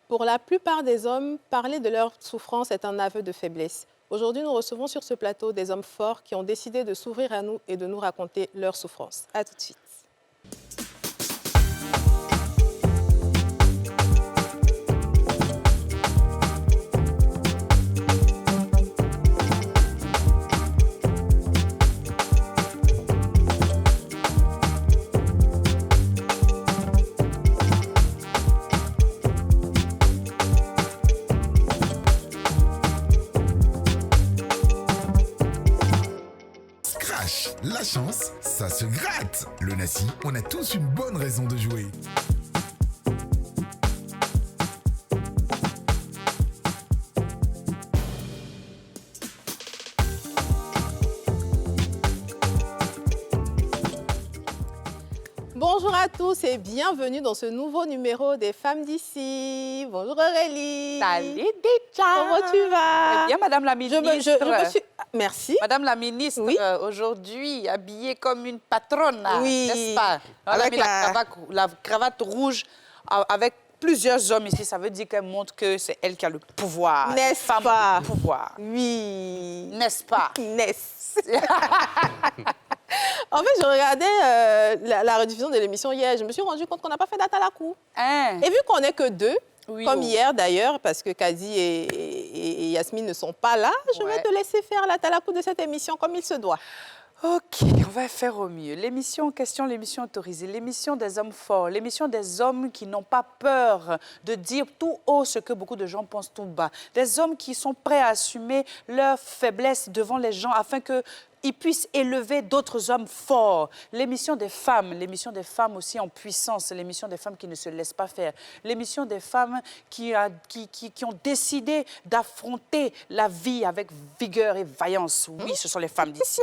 Pour la plupart des hommes, parler de leur souffrance est un aveu de faiblesse. Aujourd'hui, nous recevons sur ce plateau des hommes forts qui ont décidé de s'ouvrir à nous et de nous raconter leur souffrance. À tout de suite. La chance, ça se gratte. Le Nassi, on a tous une bonne raison de jouer. Bonjour à tous et bienvenue dans ce nouveau numéro des Femmes d'ici. Bonjour Aurélie. Salut Déjà. Comment tu vas? Eh bien, Madame la ministre. Je me suis... Merci. Madame la ministre, Oui. aujourd'hui, habillée comme une patronne, Oui. n'est-ce pas? Avec Elle a mis la cravate rouge avec plusieurs hommes ici. Ça veut dire qu'elle montre que c'est elle qui a le pouvoir. N'est-ce Femme pas? au pouvoir. Oui. N'est-ce pas? N'est-ce. En fait, je regardais la rediffusion de l'émission hier. Je me suis rendu compte qu'on n'a pas fait date à la cour. Hein? Et vu qu'on n'est que deux, Oui, comme oh. hier d'ailleurs, parce que Kadi et Yasmine ne sont pas là, je vais Ouais. te laisser faire la talakou de cette émission comme il se doit. OK, on va faire au mieux. L'émission en question, l'émission autorisée, l'émission des hommes forts, l'émission des hommes qui n'ont pas peur de dire tout haut ce que beaucoup de gens pensent tout bas. Des hommes qui sont prêts à assumer leurs faiblesses devant les gens afin qu'ils puissent élever d'autres hommes forts. L'émission des femmes aussi en puissance, l'émission des femmes qui ne se laissent pas faire, l'émission des femmes qui ont décidé d'affronter la vie avec vigueur et vaillance. Oui, ce sont les femmes d'ici.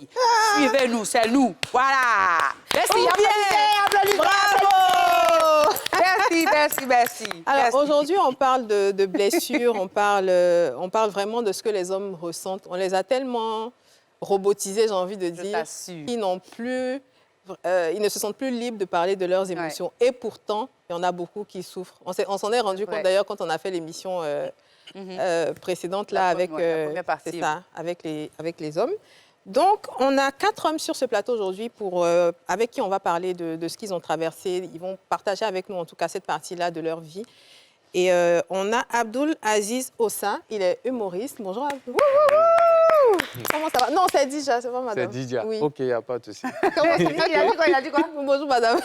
Suivez-nous, c'est nous. Voilà. Merci. Applaudissez. Bravo! Merci. Alors Merci. aujourd'hui, on parle de blessures, on parle vraiment de ce que les hommes ressentent. On les a tellement robotisés, j'ai envie de dire, t'assure. qu'ils ils ne se sentent plus libres de parler de leurs émotions. Et pourtant, il y en a beaucoup qui souffrent. On s'en est rendu compte Ouais. d'ailleurs quand on a fait l'émission précédente là, La première partie. c'est ça, avec les hommes. Donc, on a 4 hommes sur ce plateau aujourd'hui avec qui on va parler de ce qu'ils ont traversé. Ils vont partager avec nous, en tout cas, cette partie-là de leur vie. Et on a Abdoul Aziz Ossa, il est humoriste. Bonjour Abdoul. Comment ça va? Non, c'est Dija, c'est pas madame. C'est Didia. Oui. OK, il n'y a pas de souci. Comment il a dit quoi? Bonjour madame.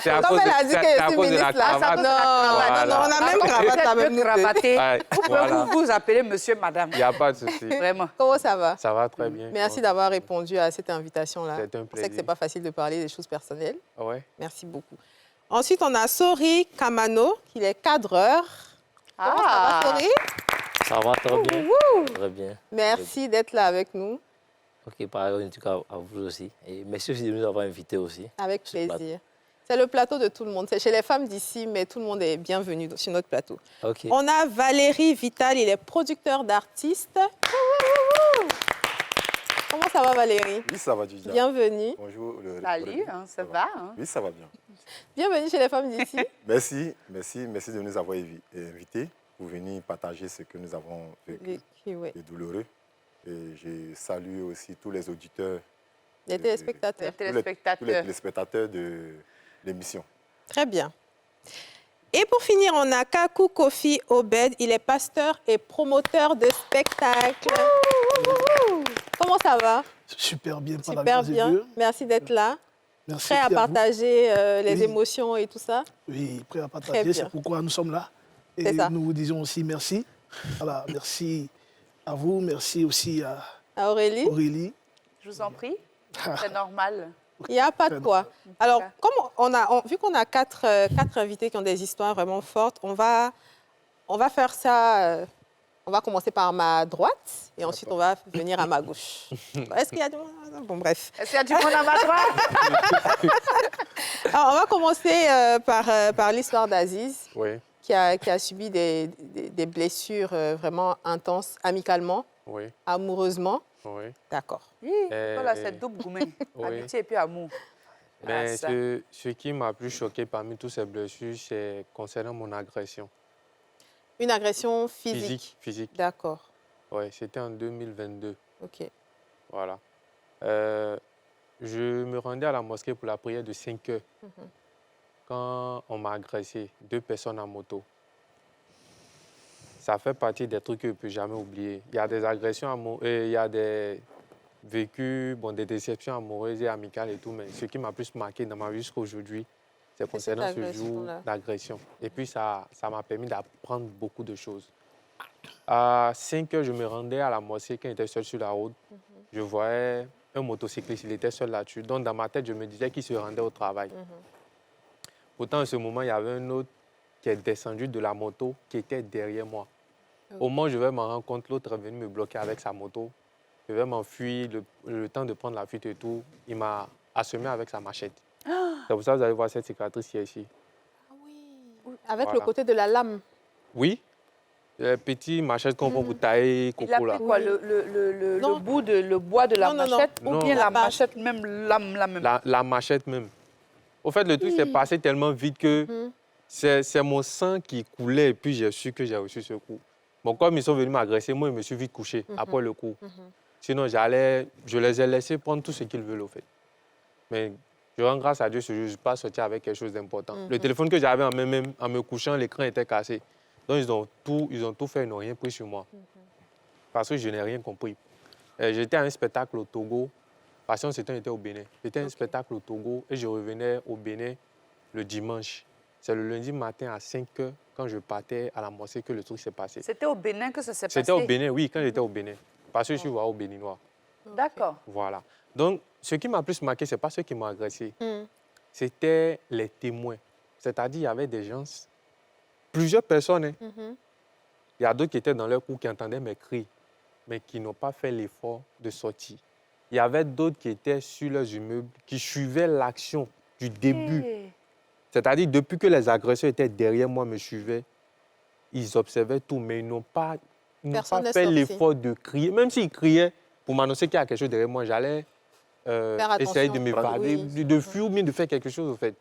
C'est à Comme cause elle a dit c'est qu'elle à est cause de la féministe là. cravate. Non, on a même cravate là, même nous deux. cravaté. Ouais, voilà. Vous vous appelez monsieur, madame. Il n'y a pas de souci. Vraiment. Comment ça va? Ça va très bien. Merci d'avoir répondu à cette invitation-là. C'est un Je sais que plaisir. ce n'est pas facile de parler des choses personnelles. Ouais. Merci beaucoup. Ensuite, on a Sori Kamano, qui est cadreur. Comment ça va, Sori? Ça va très bien. Très bien. Merci d'être là avec nous. OK, pareil, en tout cas, à vous aussi. Et merci aussi de nous avoir invités aussi. Avec Sur le plaisir. C'est le plateau de tout le monde. C'est chez les femmes d'ici, mais tout le monde est bienvenu sur notre plateau. OK. On a Valérie Vital, il est producteur d'artistes. Comment ça va, Valérie? Oui, ça va, Didia. Bienvenue. Bonjour. Salut, ça va? Oui, ça va bien. Bienvenue chez les femmes d'ici. Merci de nous avoir invités pour venir partager ce que nous avons vécu Oui. de douloureux. Et je salue aussi tous les auditeurs, Les téléspectateurs. tous les téléspectateurs de l'émission. Très bien. Et pour finir, on a Kakou Kofi Obed. Il est pasteur et promoteur de spectacles. Comment ça va? Super bien, par la Super grâce de bien. Dieu. Merci d'être là. Merci Prêt à aussi vous. partager les Oui. émotions et tout ça? Oui, prêt à Très partager, bien. c'est pourquoi nous sommes là. Et C'est ça. nous vous disons aussi merci. Voilà, merci à vous, merci aussi à À Aurélie? Aurélie. Je vous en prie. C'est normal. Il n'y a pas de quoi. Alors, vu qu'on a quatre invités qui ont des histoires vraiment fortes, on va faire ça. On va commencer par ma droite et ensuite on va venir à ma gauche. Est-ce qu'il y a du monde? Bon, bref. Est-ce qu'il y a du monde à ma droite? Alors, on va commencer par l'histoire d'Aziz, Oui, qui a subi des blessures vraiment intenses, amicalement, oui, amoureusement. oui. D'accord. Voilà, c'est double gourmet. Oui. Amitié et puis amour. Mais Ah, ça. ce qui m'a plus choqué parmi toutes ces blessures, c'est concernant mon agression. Une agression physique. Physique. D'accord. Oui, c'était en 2022. OK. Voilà. Je me rendais à la mosquée pour la prière de 5 heures quand on m'a agressé, 2 personnes en moto. Ça fait partie des trucs que je ne peux jamais oublier. Il y a des agressions amoureuses, il y a des vécus, bon, des déceptions amoureuses et amicales et tout, mais ce qui m'a plus marqué dans ma vie jusqu'à aujourd'hui, c'est concernant ce jour d'agression. Et puis ça m'a permis d'apprendre beaucoup de choses. À 5 heures, je me rendais à la mosquée quand j'étais seul sur la route. Je voyais un motocycliste, il était seul là-dessus. Donc dans ma tête, je me disais qu'il se rendait au travail. Pourtant, à ce moment, il y avait un autre qui est descendu de la moto qui était derrière moi. Au moment où je vais m'en rendre compte, l'autre est venu me bloquer avec sa moto. Je vais m'enfuir, le temps de prendre la fuite et tout. Il m'a assommé avec sa machette. C'est pour ça que vous allez voir cette cicatrice qui est ici. Ah oui. Avec le Voilà. côté de la lame. Oui, les petites machettes qu'on prend pour tailler, Il coco appelait là. quoi, Non. le bout de le bois de la Non, non, non. machette ou Non. bien La la base. machette même, lame la même? La machette même. Au fait, le truc s'est passé tellement vite que c'est mon sang qui coulait et puis j'ai su que j'ai reçu ce coup. Bon, comme ils sont venus m'agresser, moi, je me suis vite couché après le coup. Sinon, je les ai laissés prendre tout ce qu'ils veulent, au fait. Mais je rends grâce à Dieu, je ne suis pas sorti avec quelque chose d'important. Le téléphone que j'avais en me couchant, l'écran était cassé. Donc, ils ont tout fait, ils n'ont rien pris sur moi. Parce que je n'ai rien compris. J'étais à un spectacle au Togo. Parce que c'était au Bénin. J'étais à un spectacle au Togo et je revenais au Bénin le dimanche. C'est le lundi matin à 5 heures, quand je partais à la mosquée, que le truc s'est passé. C'était au Bénin que ça s'est passé? C'était au Bénin, oui, quand j'étais au Bénin. Parce que je suis au Béninois. D'accord. Voilà. Donc, ce qui m'a plus marqué, ce n'est pas ceux qui m'ont agressé. C'était les témoins. C'est-à-dire, il y avait des gens, plusieurs personnes. Il y a d'autres qui étaient dans leur cour, qui entendaient mes cris, mais qui n'ont pas fait l'effort de sortir. Il y avait d'autres qui étaient sur leurs immeubles, qui suivaient l'action du début. C'est-à-dire, depuis que les agresseurs étaient derrière moi, me suivaient, ils observaient tout, mais ils n'ont pas fait l'effort de crier. Même s'ils criaient pour m'annoncer qu'il y a quelque chose derrière moi, j'allais essayer de m'évader, de fuir ou bien de faire quelque chose, au fait.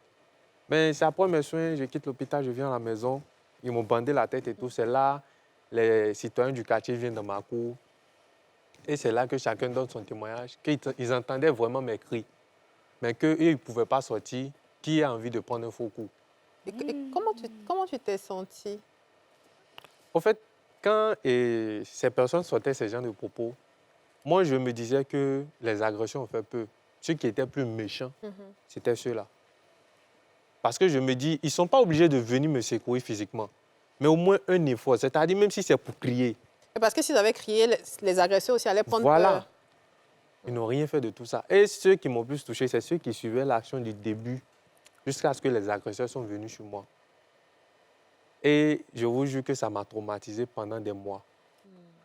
Mais c'est après mes soins, je quitte l'hôpital, je viens à la maison, ils m'ont bandé la tête et tout. C'est là, les citoyens du quartier viennent dans ma cour. Et c'est là que chacun donne son témoignage, qu'ils entendaient vraiment mes cris, mais qu'eux, ils ne pouvaient pas sortir. Qui a envie de prendre un faux coup? Et comment tu t'es senti? Au fait, quand ces personnes sortaient ces gens de propos, moi, je me disais que les agressions ont fait peu. Ceux qui étaient plus méchants, c'était ceux-là. Parce que je me dis, ils ne sont pas obligés de venir me secourir physiquement, mais au moins un effort, c'est-à-dire même si c'est pour crier. Et parce que s'ils avaient crié, les agresseurs aussi allaient prendre peur. Ils n'ont rien fait de tout ça. Et ceux qui m'ont plus touché, c'est ceux qui suivaient l'action du début jusqu'à ce que les agresseurs sont venus sur moi. Et je vous jure que ça m'a traumatisé pendant des mois.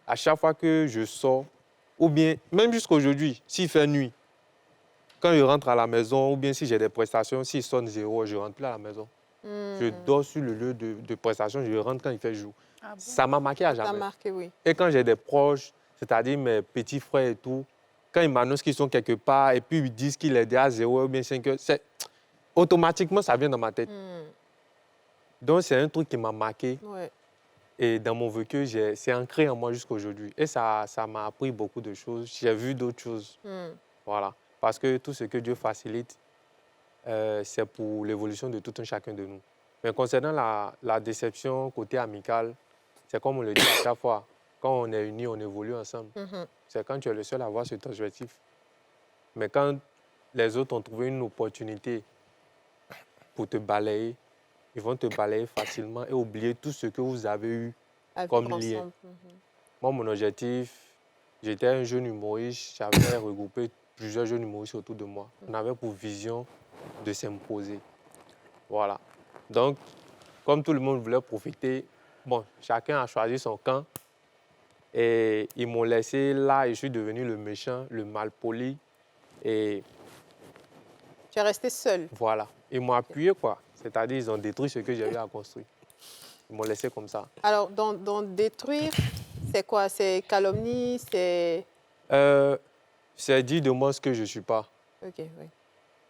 À chaque fois que je sors, ou bien, même jusqu'à aujourd'hui, s'il fait nuit, quand je rentre à la maison, ou bien si j'ai des prestations, s'il sonne 0, je ne rentre plus à la maison. Je dors sur le lieu de prestation, je rentre quand il fait jour. Ah bon? Ça m'a marqué à jamais. Ça m'a marqué, oui. Et quand j'ai des proches, c'est-à-dire mes petits frères et tout, quand ils m'annoncent qu'ils sont quelque part et puis ils disent qu'il est déjà à 0 ou bien 5 heures, automatiquement, ça vient dans ma tête. Donc, c'est un truc qui m'a marqué. Ouais. Et dans mon vécu, c'est ancré en moi jusqu'à aujourd'hui. Et ça m'a appris beaucoup de choses. J'ai vu d'autres choses. Voilà. Parce que tout ce que Dieu facilite, c'est pour l'évolution de tout un chacun de nous. Mais concernant la déception côté amical, c'est comme on le dit à chaque fois. Quand on est unis, on évolue ensemble. C'est quand tu es le seul à avoir cet objectif. Mais quand les autres ont trouvé une opportunité pour te balayer, ils vont te balayer facilement et oublier tout ce que vous avez eu comme lien. Moi, mon objectif, j'étais un jeune humoriste, j'avais regroupé plusieurs jeunes humoristes autour de moi. On avait pour vision de s'imposer. Voilà. Donc, comme tout le monde voulait profiter, bon, chacun a choisi son camp et ils m'ont laissé là et je suis devenu le méchant, le malpoli. Et tu es resté seul. Voilà. Ils m'ont appuyé, quoi. C'est-à-dire, ils ont détruit ce que j'avais à construire. Ils m'ont laissé comme ça. Alors, dans détruire, c'est quoi? C'est calomnie? C'est dire de moi ce que je ne suis pas. OK, oui.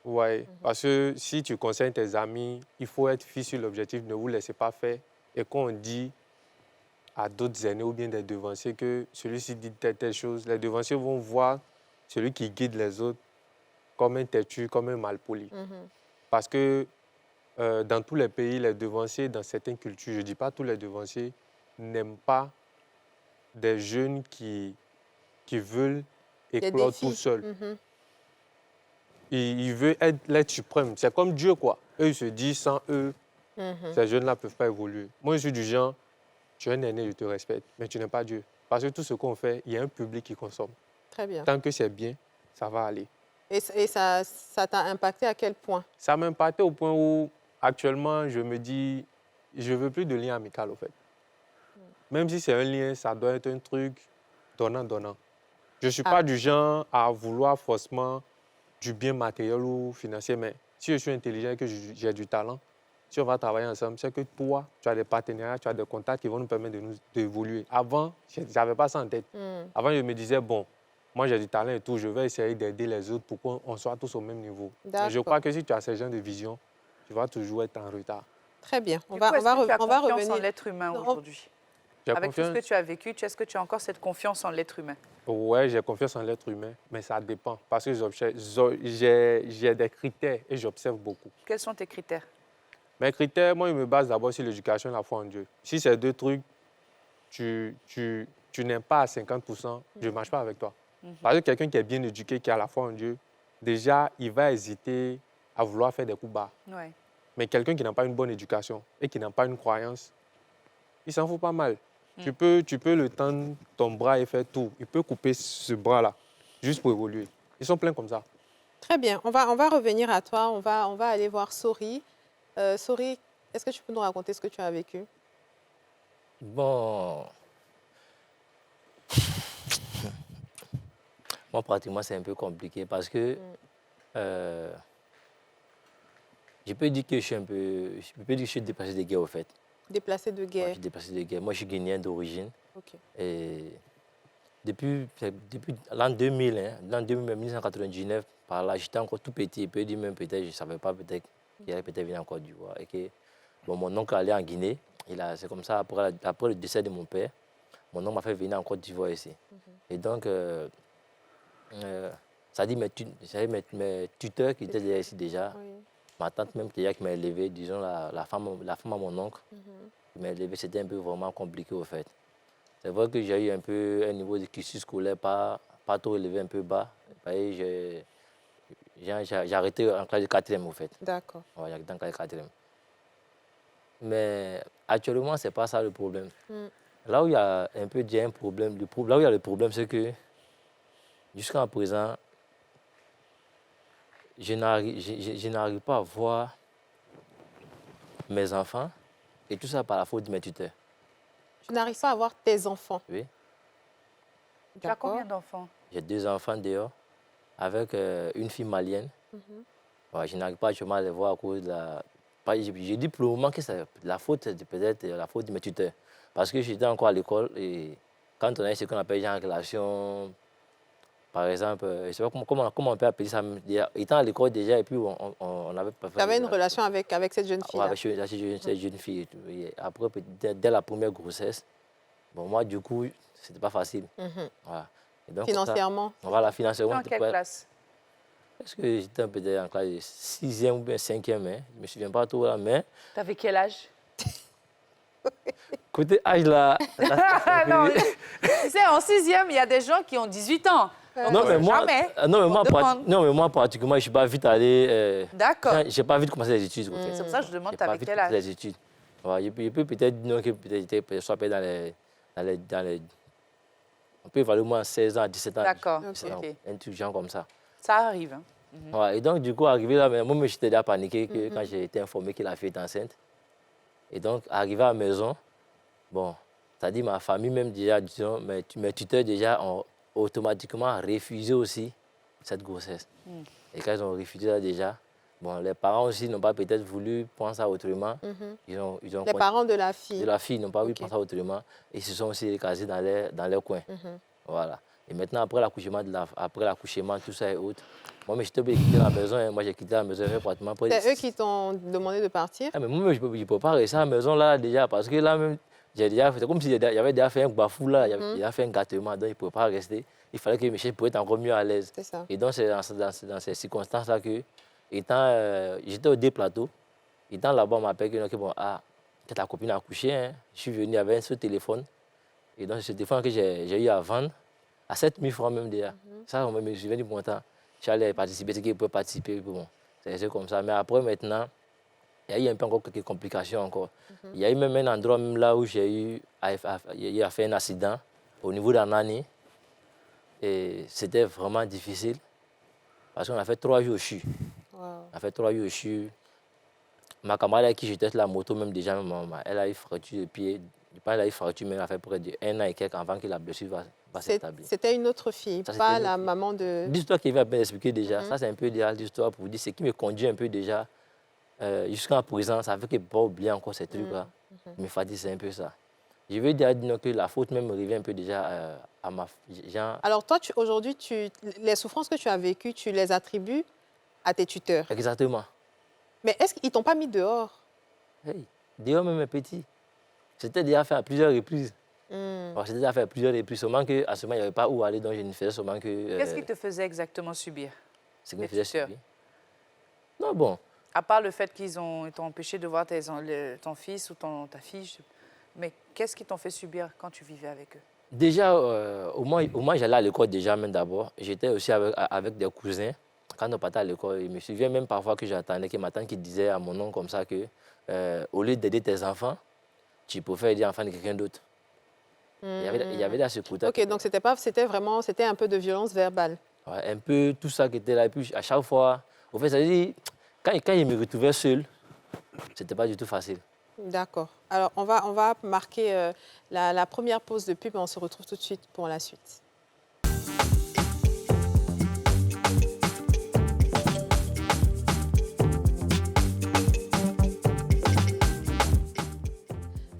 Oui, parce que si tu conseilles tes amis, il faut être fixe sur l'objectif, ne vous laissez pas faire. Et quand on dit à d'autres aînés ou bien des devanciers que celui-ci dit telle chose, les devanciers vont voir celui qui guide les autres comme un têtu, comme un malpoli. Parce que dans tous les pays, les devanciers, dans certaines cultures, je ne dis pas tous les devanciers, n'aiment pas des jeunes qui veulent éclore tout seuls. Ils veulent être l'être suprême. C'est comme Dieu, quoi. Eux, ils se disent, sans eux, ces jeunes-là ne peuvent pas évoluer. Moi, je suis du genre, tu es un aîné, je te respecte, mais tu n'es pas Dieu. Parce que tout ce qu'on fait, il y a un public qui consomme. Très bien. Tant que c'est bien, ça va aller. Et ça t'a impacté à quel point? Ça m'a impacté au point où, actuellement, je me dis, je ne veux plus de lien amical, au fait. Même si c'est un lien, ça doit être un truc donnant-donnant. Je ne suis pas du genre à vouloir forcément du bien matériel ou financier, mais si je suis intelligent et que j'ai du talent, si on va travailler ensemble, c'est que toi, tu as des partenariats, tu as des contacts qui vont nous permettre d'évoluer. Avant, je n'avais pas ça en tête. Avant, je me disais, bon, moi j'ai du talent et tout, je vais essayer d'aider les autres pour qu'on soit tous au même niveau. Mais je crois que si tu as ce genre de vision, tu vas toujours être en retard. Très bien. On Du coup, va confiance revenir. en l'être humain aujourd'hui. Avec tout ce que tu as vécu, est-ce que tu as encore cette confiance en l'être humain? Oui, j'ai confiance en l'être humain, mais ça dépend. Parce que j'ai des critères et j'observe beaucoup. Quels sont tes critères? Mes critères, moi, je me base d'abord sur l'éducation et la foi en Dieu. Si ces deux trucs, tu n'aimes pas à 50%, je ne marche pas avec toi. Parce que quelqu'un qui est bien éduqué, qui a la foi en Dieu, déjà, il va hésiter à vouloir faire des coups bas. Ouais. Mais quelqu'un qui n'a pas une bonne éducation et qui n'a pas une croyance, il s'en fout pas mal. Tu peux le tendre ton bras et faire tout. Il peut couper ce bras-là, juste pour évoluer. Ils sont pleins comme ça. Très bien. On va revenir à toi. On va aller voir Sori. Sori, est-ce que tu peux nous raconter ce que tu as vécu? Bon. Moi, pratiquement, c'est un peu compliqué parce que je peux dire que je suis déplacé de guerre, au fait. Déplacé de Ouais, guerre. je suis déplacé de guerre. Moi, je suis guinéen d'origine. Ok. Et depuis l'an 2000, l'an 1999, par là, j'étais encore tout petit. Peut-être même peut-être, je ne savais pas peut-être qu'il allait peut-être venir en Côte d'Ivoire. Et que bon, mon oncle allait en Guinée. C'est comme ça, après le décès de mon père, mon oncle m'a fait venir en Côte d'Ivoire ici. Et donc, ça dit mes tuteurs qui étaient ici déjà, ma tante même qui m'a élevé, disons la femme à mon oncle, qui m'a élevé, c'était un peu vraiment compliqué au fait. C'est vrai que j'ai eu un peu un niveau de cursus scolaire pas trop élevé, un peu bas. J'ai arrêté en classe de 4e au fait. D'accord. Ouais, j'ai arrêté en classe de 4e. Mais actuellement, ce n'est pas ça le problème. Là où il y a un peu déjà un problème, là où il y a le problème, c'est que jusqu'à présent, je n'arrive pas à voir mes enfants et tout ça par la faute de mes tuteurs. Tu n'arrives pas à voir tes enfants? Oui. Tu as combien d'enfants? J'ai 2 enfants dehors avec une fille malienne. Ouais, je n'arrive pas actuellement à les voir à cause de la... Je dis pour le moment que la faute, c'est peut-être la faute de mes tuteurs. Parce que j'étais encore à l'école et quand on a ce qu'on appelle en relation, par exemple, je ne sais pas comment on peut appeler ça, étant à l'école déjà et puis on avait pas fait... Tu avais une relation avec cette jeune fille-là? Avec cette jeune fille et tout. Et après, dès la première grossesse, bon, moi, du coup, ce n'était pas facile. Voilà. Et donc, financièrement? Voilà, financièrement. En quelle classe? Est-ce que j'étais peut-être en classe de 6e ou bien 5e, hein? Je ne me souviens pas trop là, mais... Tu avais quel âge? Côté âge là... Non, tu sais, en 6e, il y a des gens qui ont 18 ans. Non, mais moi, Jamais. moi, pratiquement, je ne suis pas vite allé... D'accord. Je n'ai pas vite commencé les études. En fait. C'est pour ça que je demande, tu avais avais quel âge? les études. Ouais, je peux peut-être dire que peut-être soit dans les... On peut évaluer moins 16 ans, 17 ans. D'accord, ok. Un truc genre comme ça. Ça arrive. Hein. Ouais, et donc, du coup, arrivé là, moi, j'étais déjà paniqué quand j'ai été informé que la fille est enceinte. Et donc, arrivé à la maison, bon, c'est-à-dire ma famille même déjà, disons, mes tuteurs déjà ont automatiquement refusé aussi cette grossesse. Et quand ils ont refusé ça déjà, bon, les parents aussi n'ont pas peut-être voulu prendre ça autrement. Ils ont les parents de la fille? De la fille n'ont pas voulu prendre ça autrement. Et ils se sont aussi casés dans leur coin. Voilà. Et maintenant, après l'accouchement, tout ça et autres, moi, j'étais obligé de quitter la maison. Hein. Moi, j'ai quitté la maison pratiquement. C'est eux qui t'ont demandé de partir? Ah, mais moi, je ne peux pas rester à la maison là déjà, parce que là, même, C'est comme s'il y avait déjà fait un bafou là, il y avait déjà fait un gâtement, donc il ne pouvait pas rester. Il fallait que Michel puisse être encore mieux à l'aise. C'est ça. Et donc, c'est dans ces circonstances-là que, j'étais au D-Plateau, étant là-bas, on m'appelle que bon, ta copine a accouché. Hein. Je suis venu avec ce téléphone. Et donc, c'est ce téléphone que j'ai eu à vendre, à 7 000 francs même déjà. Ça, on me souvient du montant. Je suis allé participer, c'est qu'il peut participer. Bon, c'est comme ça. Mais après, maintenant, il y a eu un peu encore quelques complications encore. Il y a eu même un endroit même là où j'ai eu à faire un accident au niveau d'Anani. Et c'était vraiment difficile parce qu'on a fait 3 jours au CHU. Wow. On a fait 3 jours au CHU. Ma camarade avec qui j'étais sur la moto, même déjà, elle a eu fracture de pied. Je pense qu'elle a eu fracture, mais elle a fait près d'1 an et quelques avant que la blessure va s'établir. C'était une autre fille, Ça, pas une la autre fille. maman de... L'histoire qui va bien expliquer déjà, ça c'est un peu déjà l'histoire pour vous dire, ce qui me conduit un peu déjà jusqu'à présent, ça fait que je ne peux pas oublier encore ces trucs-là. Me fatigue, c'est un peu ça. Je veux dire que la faute même revient un peu déjà à ma fille. Alors toi, aujourd'hui, les souffrances que tu as vécues, tu les attribues à tes tuteurs. Exactement. Mais est-ce qu'ils ne t'ont pas mis dehors? Hey, dehors même petit. C'était déjà fait à plusieurs reprises. C'était déjà fait à plusieurs reprises, seulement qu'à ce moment, il n'y avait pas où aller, donc je ne faisais seulement que... Qu'est-ce qui te faisait exactement subir? Ce qui me les faisait tuteurs? subir. Non, bon. À part le fait qu'ils t'ont empêché de voir ton fils ou ta fille, mais qu'est-ce qui t'ont fait subir quand tu vivais avec eux? Déjà, au moins j'allais à l'école déjà, même d'abord. J'étais aussi avec des cousins. Quand on partait à l'école, je me souviens même parfois que j'attendais que ma tante qui disait à mon oncle comme ça que, au lieu d'aider tes enfants, tu préfères aider l'enfant de quelqu'un d'autre. Il y avait là ce côté. Ok, donc c'était un peu de violence verbale. Ouais, un peu tout ça qui était là. Et puis à chaque fois, au fait, ça veut dire, quand il me retrouvait seul, c'était pas du tout facile. D'accord. Alors, on va marquer la première pause de pub et on se retrouve tout de suite pour la suite.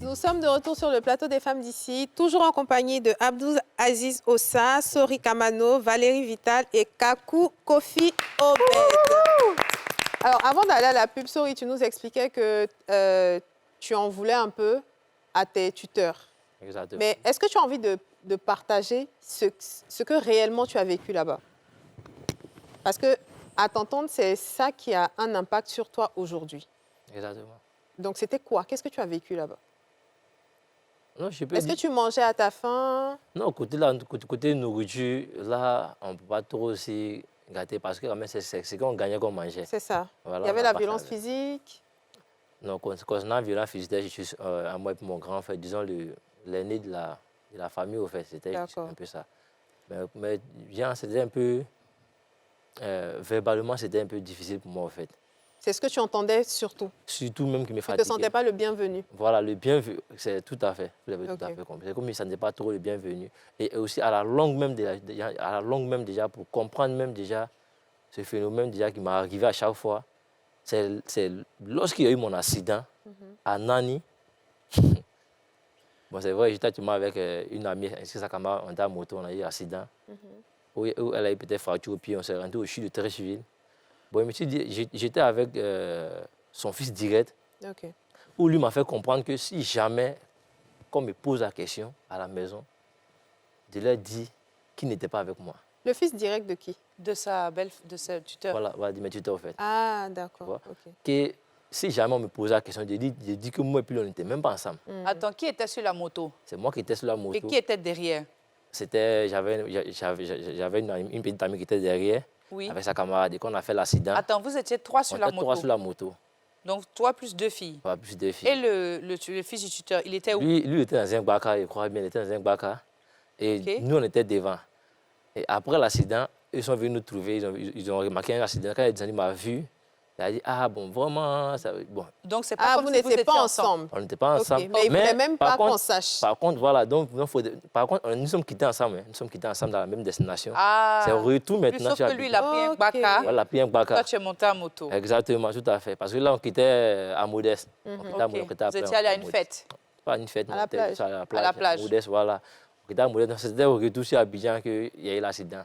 Nous sommes de retour sur le plateau des femmes d'ici, toujours en compagnie de Abdou Aziz Ossa, Sori Kamano, Valérie Vital et Kakou Kofi Obed. Alors, avant d'aller à la pub, Sori, tu nous expliquais que tu en voulais un peu à tes tuteurs. Exactement. Mais est-ce que tu as envie de partager ce que réellement tu as vécu là-bas? Parce que, à t'entendre, c'est ça qui a un impact sur toi aujourd'hui. Exactement. Donc, c'était quoi? Qu'est-ce que tu as vécu là-bas? Est-ce que tu mangeais à ta faim? Non, côté nourriture, là, on ne peut pas trop aussi gâter parce que quand même, c'est ce qu'on gagnait qu'on mangeait. C'est ça. Voilà, il y avait la violence physique? Non, concernant la violence physique, je suis à moi et mon grand frère, disons l'aîné de la famille, au fait, c'était un peu ça. Mais c'était un peu, verbalement, c'était un peu difficile pour moi, au fait. C'est ce que tu entendais surtout? Surtout même qui me fatiguait. Tu ne te sentais pas le bienvenu? Voilà, le bienvenu, c'est tout à fait. Vous avez tout à fait compris. C'est comme il ne sentait pas trop le bienvenu. Et aussi à la longue même déjà, pour comprendre même déjà ce phénomène déjà qui m'est arrivé à chaque fois, c'est lorsqu'il y a eu mon accident à Nani. Bon, c'est vrai, j'étais actuellement avec une amie, sa camarade, on était à moto, on a eu un accident. Où elle a eu peut-être fracture au pied, on s'est rendu au CHU de Trécheville. Bon, je me suis dit, j'étais avec son fils direct, où lui m'a fait comprendre que si jamais, qu'on me pose la question à la maison, de leur dire qu'il n'était pas avec moi. Le fils direct de qui? De sa tuteur. Voilà, de mes tuteurs, en fait. Ah, d'accord. Que si jamais on me posait la question, j'ai dit que moi et puis on n'était même pas ensemble. Attends, qui était sur la moto? C'est moi qui étais sur la moto. Et qui était derrière? J'avais une petite amie qui était derrière. Oui. Avec sa camarade, et qu'on a fait l'accident. Attends, vous étiez 3 sur la moto? 3 sur la moto. Donc, toi plus 2 filles? Ouais, plus 2 filles. Et le fils du tuteur, il était où? Lui était dans un baka, je crois bien, il était dans un baka. Et nous, on était devant. Et après l'accident, ils sont venus nous trouver, ils ont remarqué un accident. Quand il m'a vu, il a dit, ah bon, vraiment, ça, bon. Donc, c'est pas comme vous si n'étiez pas ensemble? On n'était pas ensemble. Mais il ne voulait même pas qu'on sache. Par contre, voilà, donc, par contre, nous sommes quittés ensemble. Nous sommes quittés ensemble dans la même destination. Ah, c'est au retour maintenant. Sauf que lui, il a pris un baka. Voilà, il a pris un baka. Toi, tu es monté à moto. Exactement, tout à fait. Parce que là, on quittait à Modeste. Vous étiez allé à une fête? Pas une fête, à la plage. À la plage. Modeste, voilà. On quittait à Modeste. C'était au retour sur Abidjan qu'il y a eu l'accident.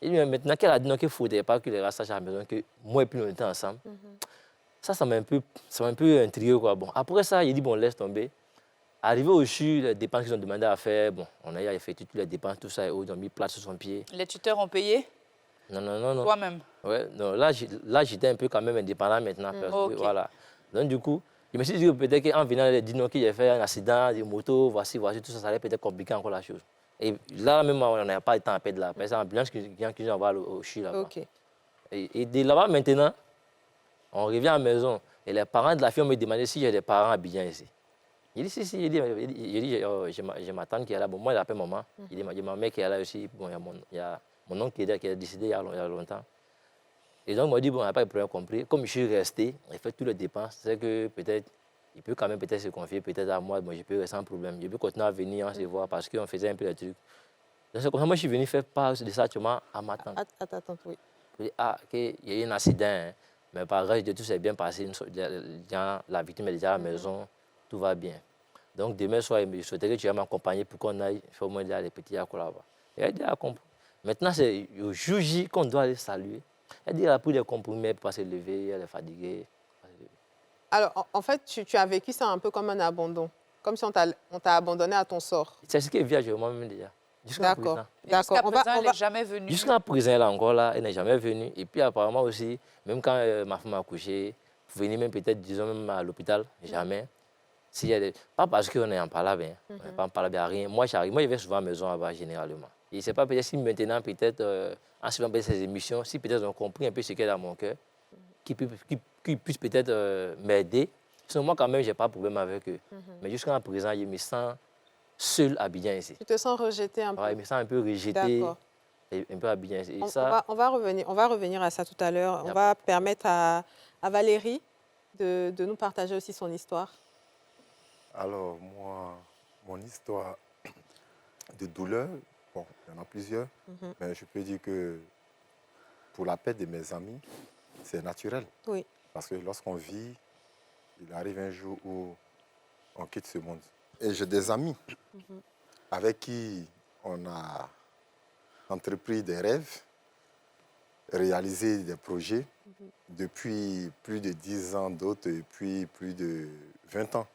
Et lui, maintenant qu'elle a dit qu'il ne faudrait pas que les gars sachent à la maison que moi et puis on était ensemble, ça m'a un peu intrigué, quoi. Bon, après ça, il dit, bon, laisse tomber. Arrivé au CHU, les dépenses qu'ils ont demandé à faire, bon, on a effectué toutes les dépenses, tout ça, et ils ont mis plate sur son pied. Les tuteurs ont payé? Non. Toi-même? Ouais, non, là, j'étais un peu quand même indépendant maintenant. Parce que, Ok. voilà. Donc, du coup, je me suis dit que peut-être qu'en venant de dire non, qu'il y a fait un accident de moto, voici, tout ça, ça allait peut-être compliquer encore la chose. Et là, même, on n'a pas le temps à perdre là. Mais c'est l'ambulance qui nous envoie au CHU là-bas. Ok. Et de là-bas, maintenant, on revient à la maison. Et les parents de la fille me demandaient si j'ai des parents à Abidjan ici. Il dit, si, il dit j'ai ma tante qui est là. Bon, moi, il appelle maman. Il dit, j'ai ma mère qui est là aussi. Bon, il y a mon oncle qui est décédé il y a longtemps. Et donc, on m'a dit, bon, on n'a pas de problème compris. Comme je suis resté, il fait toutes les dépenses. C'est que peut-être, il peut quand même peut-être se confier peut-être à moi. Bon, je peux rester sans problème. Je peux continuer à venir, on se voir, parce qu'on faisait un peu les trucs. Donc, c'est comme ça, moi, je suis venu faire part de ça actuellement à ma tante. À ta tante, oui. Je dis, ah, il y a eu un accident, hein. Mais par grâce de tout s'est bien passé. La victime est déjà à la maison, tout va bien. Donc, demain soir, je souhaiterais que tu vas m'accompagner pour qu'on aille faire au moins les petits à là-bas. Et elle dit, ah, compris. Maintenant, c'est au jour J qu'on doit aller saluer. Elle dit, elle a pris des comprimés pour ne pas se lever, elle est fatiguée. Alors, en fait, tu as vécu ça un peu comme un abandon, comme si on t'a abandonné à ton sort. C'est ce qu'elle vit avec moi-même déjà. D'accord. Jusqu'à présent, elle n'est jamais venue. Jusqu'à présent, là encore, là, elle n'est jamais venue. Et puis, apparemment aussi, même quand ma femme a accouché, pour venir même peut-être, disons, même à l'hôpital, jamais. S'il y a des... Pas parce qu'on est en parlable, hein. On n'est pas en parlable à rien. Moi, j'arrive. Moi, je vais souvent à la maison là-bas, généralement. Et c'est pas peut-être si maintenant, peut-être, en suivant ces émissions, si peut-être ils ont compris un peu ce qu'il y a dans mon cœur, qui puissent peut-être m'aider. Sinon, moi, quand même, je n'ai pas de problème avec eux. Mais jusqu'à présent, je me sens seul à Abidjan ici. Tu te sens rejeté un peu? Ouais, je me sens un peu rejeté. D'accord. Et un peu à Abidjan ici. On va revenir à ça tout à l'heure. On va permettre à Valérie de nous partager aussi son histoire. Alors, moi, mon histoire de douleur, bon, il y en a plusieurs, mais je peux dire que pour la perte de mes amis, c'est naturel. Oui. Parce que lorsqu'on vit, il arrive un jour où on quitte ce monde. Et j'ai des amis avec qui on a entrepris des rêves, réalisé des projets depuis plus de 10 ans, d'autres depuis plus de 20 ans.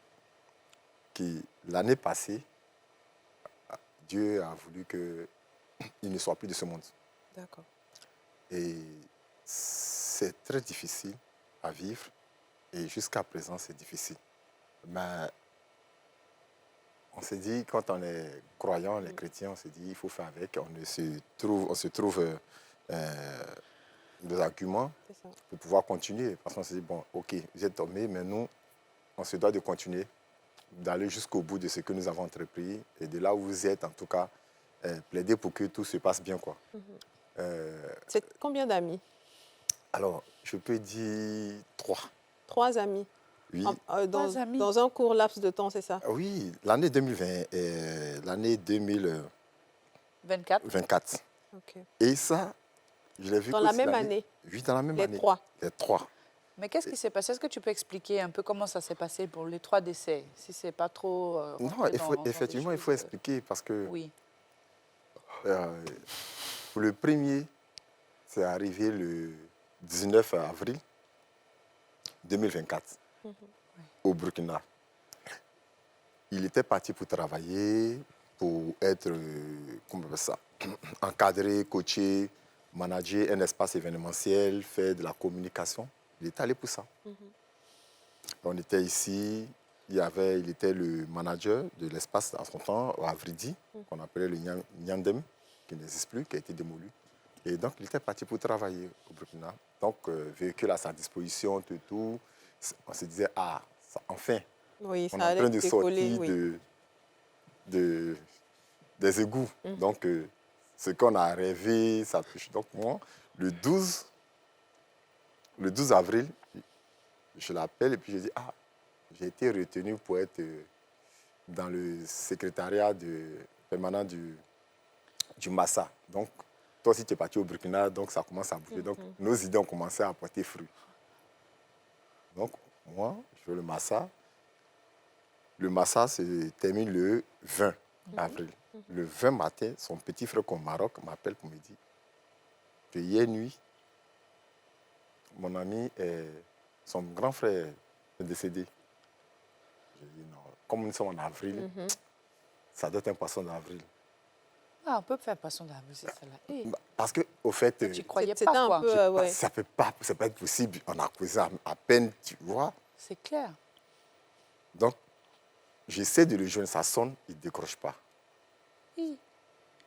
Qui, l'année passée, Dieu a voulu qu'il ne soit plus de ce monde. D'accord. Et c'est très difficile à vivre. Et jusqu'à présent, c'est difficile. Mais on s'est dit, quand on est croyant, les chrétiens, on s'est dit, il faut faire avec. On se trouve des arguments pour pouvoir continuer. Parce qu'on s'est dit, bon, ok, vous êtes tombés, mais nous, on se doit de continuer, d'aller jusqu'au bout de ce que nous avons entrepris. Et de là où vous êtes, en tout cas, plaider pour que tout se passe bien, quoi. C'est combien d'amis? Alors, je peux dire 3. 3 amis? Oui. Dans un court laps de temps, c'est ça? Oui, l'année 2020 et l'année 2024. Okay. Et ça, je l'ai vu dans la même année? Oui, dans la même année. Les 3? Les 3. Mais qu'est-ce qui s'est passé? Est-ce que tu peux expliquer un peu comment ça s'est passé pour les 3 décès? Si ce n'est pas trop... non, effectivement, il faut expliquer parce que... Oui. Pour le premier, c'est arrivé le 19 avril 2024 au Burkina. Il était parti pour travailler, pour être, comment on appelle ça, encadré, coaché, manager un espace événementiel, faire de la communication. Il était allé pour ça. On était ici, il était le manager de l'espace à son temps, à Vridi, qu'on appelait le Nyandem, qui n'existe plus, qui a été démoli. Et donc, il était parti pour travailler au Burkina. Donc, véhicule à sa disposition, tout. On se disait, ah, ça, enfin, oui, ça on est en train de sortir oui. des égouts. Donc, ce qu'on a rêvé, ça touche. Donc, moi, le 12 avril, je l'appelle et puis je dis, ah, j'ai été retenu pour être dans le secrétariat permanent du Massa. Donc, toi aussi, tu es parti au Burkina, donc ça commence à bouger. Donc, nos idées ont commencé à porter fruit. Donc, moi, je fais le Massa. Le Massa se termine le 20 avril. Le 20 matin, son petit frère au Maroc m'appelle pour me dire que hier nuit, mon ami, son grand frère est décédé. Je dis non, comme nous sommes en avril, ça doit être un poisson d'avril. Ah, on peut faire poisson d'avril, c'est celle-là. Eh, Parce que, au fait, tu croyais C'était pas, un quoi. peu, ouais. ça peut pas être possible. On a causé à peine, tu vois. C'est clair. Donc, j'essaie de le joindre, ça sonne, il ne décroche pas. Oui.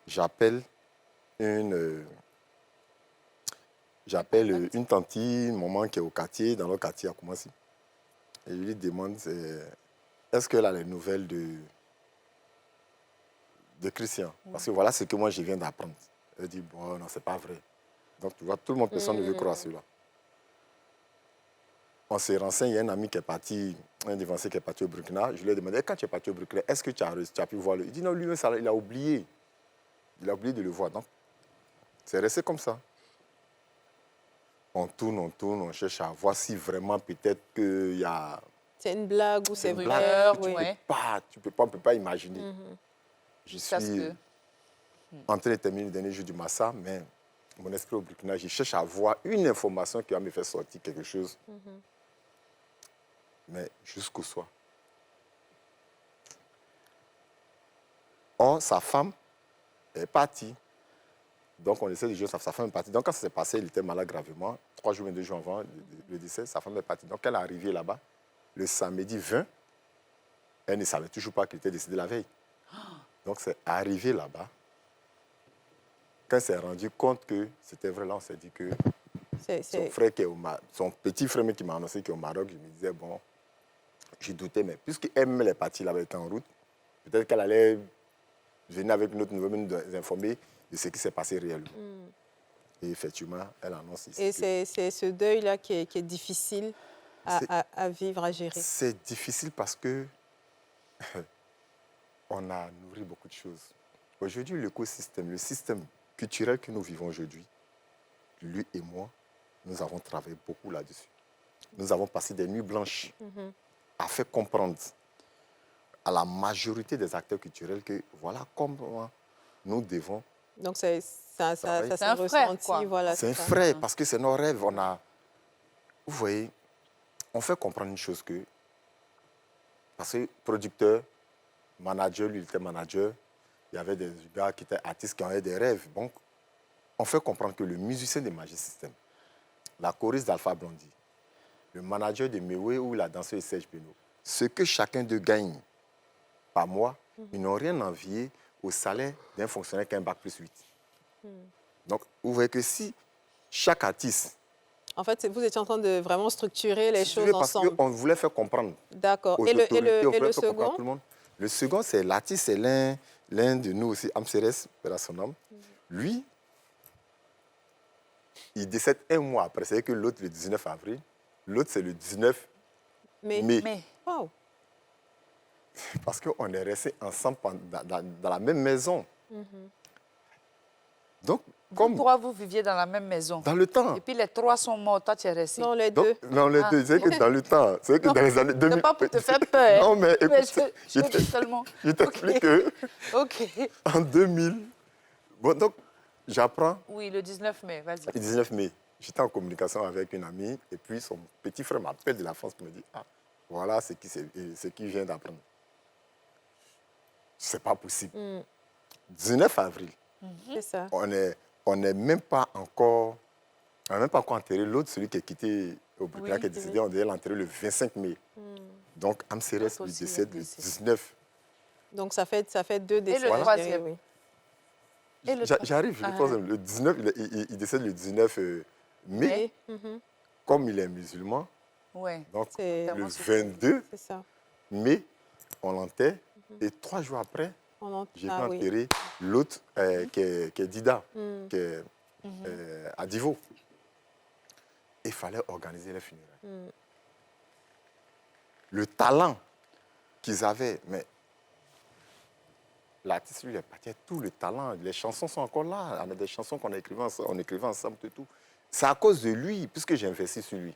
J'appelle une tantine, une maman qui est au quartier, dans le quartier à Koumassi. Et je lui demande, est-ce qu'elle a les nouvelles de Christian? Parce que voilà ce que moi je viens d'apprendre. Elle dit, bon, non, c'est pas vrai. Donc, tu vois, tout le monde, personne ne veut croire cela. On se renseigne, il y a un ami qui est parti, un dévancé qui est parti au Burkina. Je lui ai demandé, quand tu es parti au Burkina, est-ce que tu as pu voir le... Il dit, non, lui, il a oublié. Il a oublié de le voir. Donc, c'est resté comme ça. On tourne, on cherche à voir si vraiment peut-être qu'il y a... C'est une blague ou c'est une vrai. blague que Oui. tu ne peux pas imaginer. Je Parce suis que... en train de terminer le dernier jour du Massa, mais mon esprit au Burkina, je cherche à avoir une information qui va me faire sortir quelque chose. Mais jusqu'au soir. Or, sa femme est partie. Donc, on essaie de jouer, sa femme est partie. Donc, quand ça s'est passé, il était malade gravement. 3 jours, 2 jours avant le décès, sa femme est partie. Donc, elle est arrivée là-bas le samedi 20. Elle ne savait toujours pas qu'il était décédé la veille. Donc, c'est arrivé là-bas. Quand elle s'est rendu compte que c'était vrai, là, on s'est dit que son frère qui est son petit frère qui m'a annoncé qu'il est au Maroc, je me disais, bon, je doutais, mais puisqu'elle est partie là-bas, elle était en route, peut-être qu'elle allait venir avec une autre nouvelle, nous informer de ce qui s'est passé réellement. Et effectivement, elle annonce ici. Et c'est ce deuil-là qui est difficile à vivre, à gérer. C'est difficile parce que on a nourri beaucoup de choses. Aujourd'hui, l'écosystème, le système culturel que nous vivons aujourd'hui, lui et moi, nous avons travaillé beaucoup là-dessus. Nous avons passé des nuits blanches à faire comprendre à la majorité des acteurs culturels que voilà comment nous devons. Donc, ça s'est un frère, ressenti. quoi. Voilà, C'est un ça. frère parce que c'est nos rêves. Vous voyez, on fait comprendre une chose que, parce que producteur, manager, lui, il était manager, il y avait des gars qui étaient artistes qui avaient des rêves. Donc, on fait comprendre que le musicien de Magic System, la choriste d'Alpha Blondy, le manager de Mewe ou la danseuse de Serge Beno, ce que chacun d'eux gagne par mois, ils n'ont rien envié au salaire d'un fonctionnaire qui a un bac plus 8. Donc, vous voyez que si chaque artiste... En fait, vous étiez en train de vraiment structurer les choses ensemble. Parce qu'on voulait faire comprendre. D'accord. aux Et autorités, on le voulait faire comprendre à second tout le monde. Le second, c'est l'artiste, c'est l'un de nous aussi, Amseres, père son nom. Lui, il décède un mois après. C'est que l'autre, le 19 avril. L'autre, c'est le 19 mai. Mais Wow. Parce qu'on est restés ensemble dans la même maison. Donc, comme pourquoi vous viviez dans la même maison? dans le temps. Et puis les 3 sont morts, toi tu es resté. Non, les Donc, deux. non, les deux, c'est que dans le temps. C'est que dans les années 2000. C'est pas pour te faire peur. Non, mais écoute, je te dis seulement. je t'explique que OK. en 2000, bon, donc, j'apprends Oui, le 19 mai, vas-y. le 19 mai. J'étais en communication avec une amie et puis son petit frère m'appelle de la France pour me dire, ah, voilà ce qu'il vient d'apprendre. C'est pas possible. 19 avril, C'est ça. on n'est même pas encore enterré l'autre, celui qui est quitté au Burkina, Oui, qui est décédé, on devait l'enterrer le 25 mai. Donc, Amseres Toi lui aussi, décède il est le décédé. 19. Donc, ça fait 2 décès. le troisième? Oui. Et le J'arrive, le troisième. Le 19, il décède le 19 mai. Comme il est musulman, Ouais. donc C'est le 22 c'est ça. mai, on l'enterre. Et 3 jours après, j'ai pu oui. enterrer l'autre qui est Dida, qui est à Divo. Il fallait organiser les funérailles. Le talent qu'ils avaient, mais l'artiste, lui, il est parti avec tout le talent. Les chansons sont encore là. On a des chansons qu'on écrivait ensemble et tout. C'est à cause de lui, puisque j'ai investi sur lui.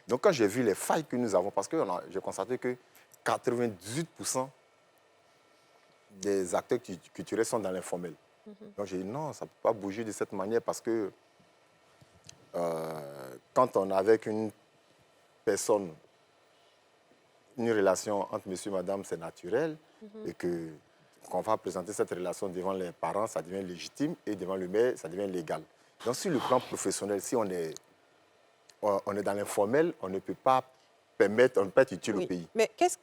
Donc, quand j'ai vu les failles que nous avons, parce que j'ai constaté que 98% des acteurs culturels sont dans l'informel. Donc, j'ai dit non, ça ne peut pas bouger de cette manière parce que quand on est avec une personne une relation entre monsieur et madame, c'est naturel, et que qu'on va présenter cette relation devant les parents, ça devient légitime, et devant le maire, ça devient légal. Donc, sur le plan professionnel, si on est dans l'informel, on ne peut pas permettre, on ne peut pas être utile au pays. Mais qu'est-ce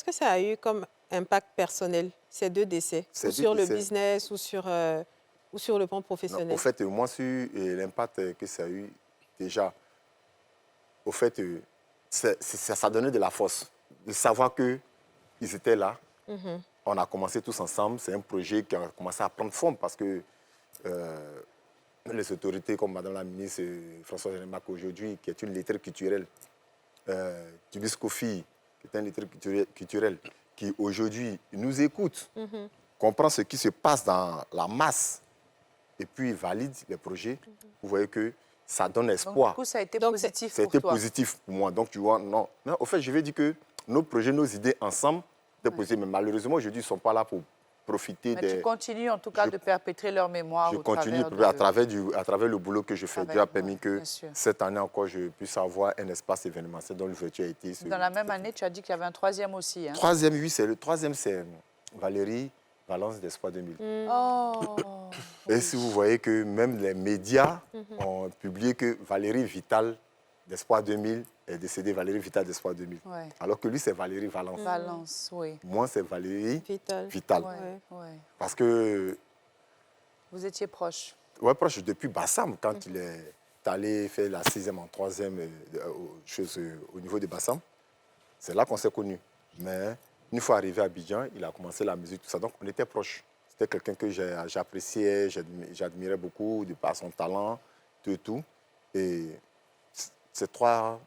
que ça a eu comme impact personnel, ces 2 décès, ou sur le business, ou sur le plan professionnel? Non, au fait, moi, sur l'impact que ça a eu, déjà, au fait, ça donnait de la force, de savoir qu'ils étaient là. On a commencé tous ensemble. C'est un projet qui a commencé à prendre forme parce que les autorités comme Madame la ministre Françoise Remarque aujourd'hui, qui est une lettrée culturelle, Tubis Kofi, qui est un lettré culturel, qui aujourd'hui nous écoute, comprend ce qui se passe dans la masse et puis valide les projets. Vous voyez que ça donne espoir. Donc, du coup, ça a été positif Ça a pour été toi. positif pour moi. Donc, tu vois, non. Au fait, je vais dire que nos projets, nos idées ensemble, c'est possible. Mais malheureusement, aujourd'hui, ils ne sont pas là pour profiter Mais des... tu continues en tout cas de perpétrer leur mémoire Je au continue travers à travers le boulot que je fais. Dieu a permis que bien sûr. cette année encore, je puisse avoir un espace événementiel dont l'ouverture a été... Dans la même année, tu as dit qu'il y avait un 3e aussi. Hein? Troisième, oui, c'est le troisième, c'est Valérie Valence d'Espoir 2000. Oh. Et si vous voyez que même les médias ont publié que Valérie Vital d'Espoir 2000 est décédée, Valérie Vital d'Espoir 2000. Ouais. Alors que lui, c'est Valérie Valence. Valence, oui. Moi, c'est Valérie Vital. Ouais, ouais. Parce que... Vous étiez proches. Ouais, proche depuis Bassam, quand il est allé faire la 6e en 3e au niveau de Bassam. C'est là qu'on s'est connus. Mais une fois arrivé à Abidjan, il a commencé la musique, tout ça. Donc, on était proches. C'était quelqu'un que j'appréciais, j'admirais beaucoup, de par son talent, tout et tout. Et ces 3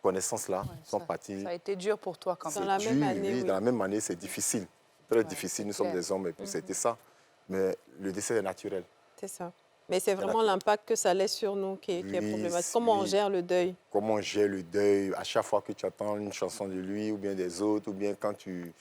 connaissances-là sont parties. Ça a été dur pour toi quand même. Dans la même année, oui, dans la même année, c'est difficile. Très difficile. Nous sommes des hommes et puis c'était ça. Mais le décès est naturel. C'est ça. Mais c'est vraiment l'impact que ça laisse sur nous qui est problématique. Comment on gère le deuil? Comment on gère le deuil à chaque fois que tu entends une chanson de lui ou bien des autres, ou bien quand tu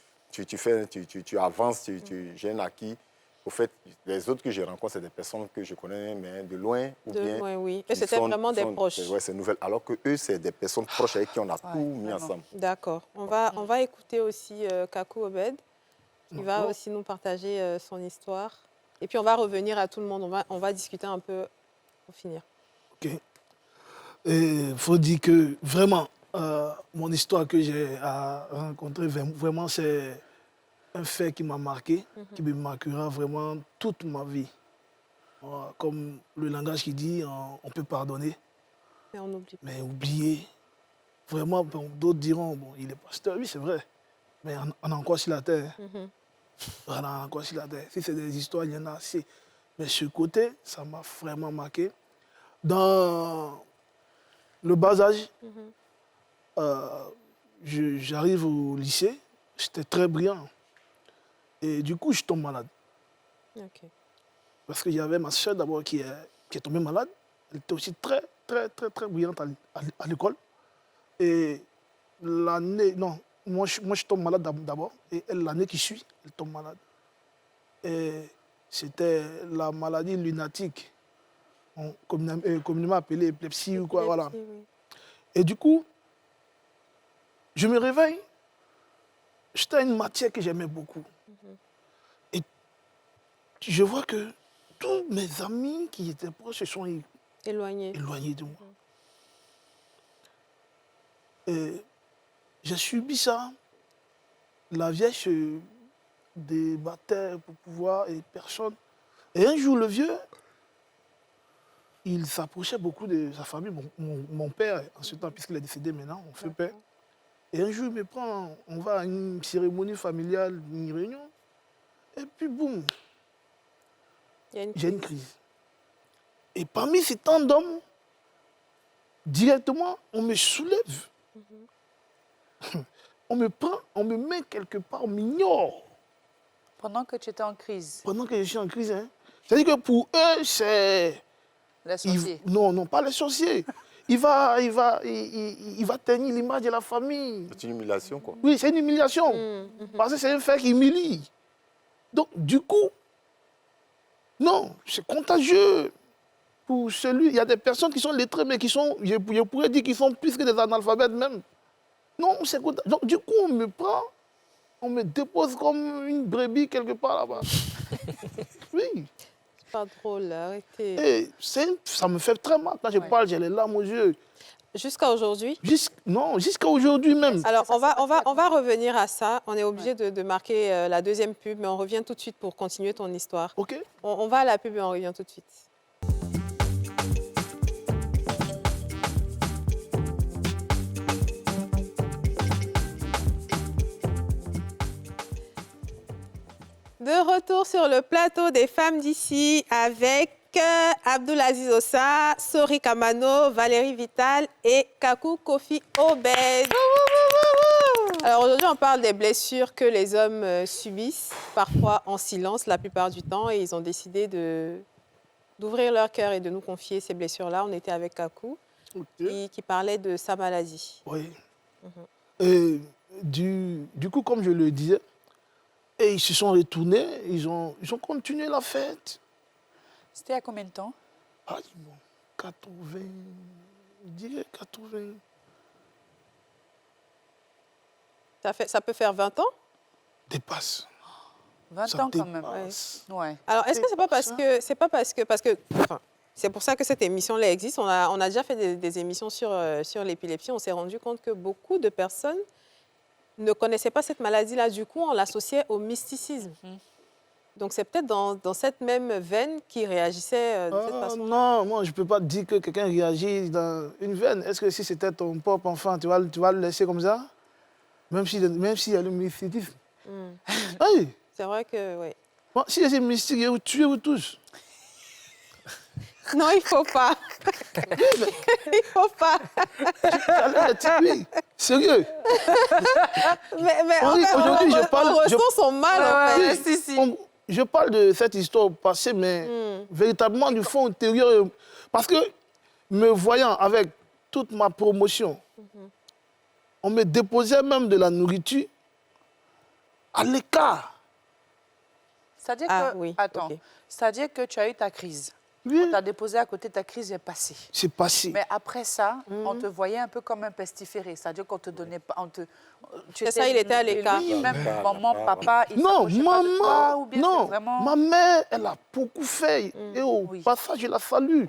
avances, j'ai un acquis. Au fait, les autres que je rencontre, c'est des personnes que je connais, mais de loin. Loin, oui. Et c'était vraiment des proches. Oui, c'est nouvelle. Alors que eux, c'est des personnes proches avec qui on a tout mis ensemble. D'accord. On va écouter aussi Kakou Obed. Il va aussi nous partager son histoire. Et puis, on va revenir à tout le monde. On va discuter un peu pour finir. OK. Il faut dire que vraiment, mon histoire que j'ai rencontrée, vraiment, c'est un fait qui m'a marqué, qui me marquera vraiment toute ma vie. Comme le langage qui dit, on peut pardonner, Mais on oublie. mais oublier. Vraiment, bon, d'autres diront, bon, il est pasteur, oui, c'est vrai. Mais on a encore sur la terre. On a encore sur la terre. Si c'est des histoires, il y en a assez. Mais ce côté, ça m'a vraiment marqué. Dans le bas âge, j'arrive au lycée, j'étais très brillant. Et du coup, je tombe malade. OK. Parce qu'il y avait ma soeur d'abord qui est tombée malade. Elle était aussi très, très, très, très brillante à l'école. Et l'année... Non, moi, je tombe malade d'abord. Et elle, l'année qui suit, elle tombe malade. Et c'était la maladie lunatique, communément appelée épilepsie ou quoi, voilà. Oui. Et du coup, je me réveille. J'étais à une matière que j'aimais beaucoup. Et je vois que tous mes amis qui étaient proches se sont Éloigné. éloignés de moi. Et j'ai subi ça. La vieille se débattait pour pouvoir et personne. Et un jour, le vieux, il s'approchait beaucoup de sa famille, mon père, en ce temps, puisqu'il est décédé maintenant, on fait père. Et un jour, il me prend, on va à une cérémonie familiale, une réunion, et puis boum, j'ai une crise. Et parmi ces tant d'hommes, directement, on me soulève. On me prend, on me met quelque part, on m'ignore. Pendant que tu étais en crise. Pendant que je suis en crise, hein. C'est-à-dire que pour eux, c'est... Les sorciers. Non, pas les sorciers. Il va ternir l'image de la famille. C'est une humiliation, quoi. Oui, c'est une humiliation. Parce que c'est un fait qui humilie. Donc, du coup, non, c'est contagieux. Pour celui, il y a des personnes qui sont lettrées, mais qui sont, je pourrais dire qu'ils sont plus que des analphabètes même. Non, c'est good. Donc, du coup, on me prend, on me dépose comme une brebis quelque part là-bas. Oui. C'est pas drôle, arrêtez. Et ça me fait très mal. Quand je parle, j'ai les larmes aux yeux. Jusqu'à aujourd'hui? Non, jusqu'à aujourd'hui même. Alors, on va revenir à ça. On est obligé de marquer la deuxième pub, mais on revient tout de suite pour continuer ton histoire. OK. On va à la pub et on revient tout de suite. De retour sur le plateau des femmes d'ici avec Abdoulaziz Ossa, Sori Kamano, Valérie Vital et Kakou Kofi Obed. Alors aujourd'hui, on parle des blessures que les hommes subissent, parfois en silence la plupart du temps, et ils ont décidé d'ouvrir leur cœur et de nous confier ces blessures-là. On était avec Kakou qui parlait de sa maladie. Oui. Et du coup, comme je le disais, et ils se sont retournés, ils ont continué la fête. C'était il y a combien de temps? Ah, bon, 80, je dirais 80. Ça peut faire 20 ans? Dépasse. 20 Ça ans quand même. dépasse. Ouais. Alors, est-ce que c'est pas parce que enfin, c'est pour ça que cette émission-là existe. On a déjà fait des émissions sur l'épilepsie. On s'est rendu compte que beaucoup de personnes ne connaissaient pas cette maladie-là. Du coup, on l'associait au mysticisme. Donc, c'est peut-être dans cette même veine qui réagissait de cette façon. Non, moi, je ne peux pas dire que quelqu'un réagit dans une veine. Est-ce que si c'était ton propre enfant, tu vas le laisser comme ça? Même s'il y a le mysticisme. Oui. C'est vrai que, oui. Bon, si c'est mystique, tuez-vous tous. Non, il ne faut pas. Il ne faut pas. Oui, sérieux. Mais aujourd'hui, on ressent son mal. En fait. Oui, je parle de cette histoire passée, mais véritablement du fond intérieur. Parce que me voyant avec toute ma promotion, on me déposait même de la nourriture à l'écart. C'est-à-dire que, oui, attends, ok. C'est-à-dire que tu as eu ta crise. Oui. On t'a déposé à côté, ta crise est passée. C'est passé. Mais après ça, on te voyait un peu comme un pestiféré. C'est-à-dire qu'on te donnait pas... C'est ça, il était à l'écart. Oui, même maman, papa, ils Non, s'approchaient pas de toi, ou bien non, c'est vraiment... ma mère, elle a beaucoup fait. Et au passage, je la salue.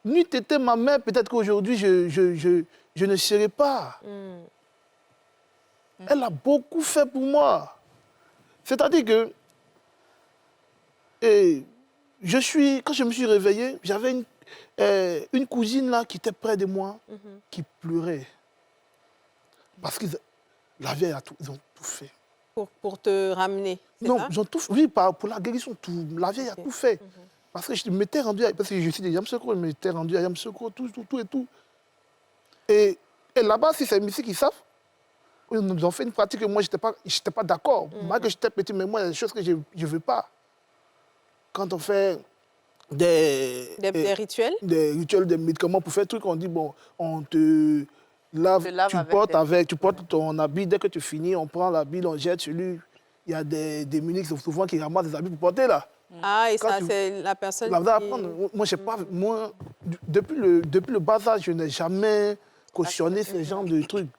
N'eût été ma mère, peut-être qu'aujourd'hui, je ne serais pas. Elle a beaucoup fait pour moi. C'est-à-dire que quand je me suis réveillé, j'avais une cousine là qui était près de moi, qui pleurait. Parce qu'ils ont tout fait. Pour te ramener, c'est Non, ça? ils ont tout fait. Oui, pour la guérison, la vieille a tout fait. Parce que je m'étais rendu, parce que je suis de Yamoussoukro, je m'étais rendu à Yamoussoukro, tout et tout. Et là-bas, si c'est ici qu'ils savent, ils nous ont fait une pratique que moi, je n'étais pas d'accord. Moi, que j'étais petit, mais moi, il y a des choses que je ne veux pas. Quand on fait des rituels? Des rituels, des médicaments pour faire des trucs, on dit, bon, on te lave, tu portes ton habit, dès que tu finis, on prend l'habit, on jette sur lui. Il y a des muniques souvent qui ramassent des habits pour porter là. Ah, et ça, c'est la personne Moi, je sais pas, moi, depuis le bas âge, je n'ai jamais cautionné ce genre de trucs.